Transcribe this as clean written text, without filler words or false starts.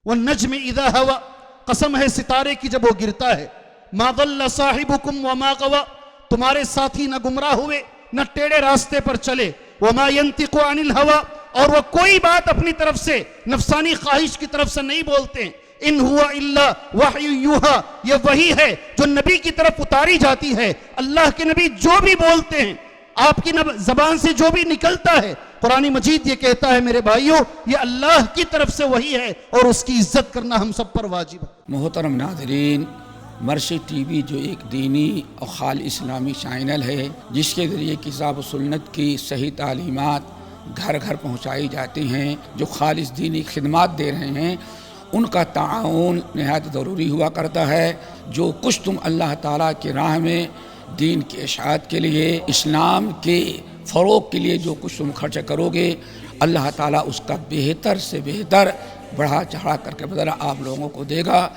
والنجم اذا ہوا، قسم ہے ستارے کی جب وہ گرتا ہے، ما ضل صاحبکم وما غوا، تمہارے ساتھی نہ گمراہ ہوئے نہ ٹیڑے راستے پر چلے، وما ينطق عن الهوى، اور وہ کوئی بات اپنی طرف سے نفسانی خواہش کی طرف سے نہیں بولتے ہیں، ان ہوا الا وحی یوحا، یہ وحی ہے جو نبی کی طرف اتاری جاتی ہے۔ اللہ کے نبی جو بھی بولتے ہیں، آپ کی زبان سے جو بھی نکلتا ہے، قرآن مجید یہ کہتا ہے میرے بھائیوں یہ اللہ کی طرف سے وحی ہے، اور اس کی عزت کرنا ہم سب پر واجب ہے۔ محترم ناظرین، مرشد ٹی وی جو ایک دینی اور خالص اسلامی چینل ہے جس کے ذریعے کتاب و سنت کی صحیح تعلیمات گھر گھر پہنچائی جاتی ہیں، جو خالص دینی خدمات دے رہے ہیں، ان کا تعاون نہایت ضروری ہوا کرتا ہے۔ جو کچھ تم اللہ تعالیٰ کی راہ میں دین کی اشاعت کے لیے، اسلام کے فروغ کے لیے جو کچھ تم خرچ کرو گے، اللہ تعالیٰ اس کا بہتر سے بہتر بڑھا چڑھا کر کے بدلہ آپ لوگوں کو دے گا۔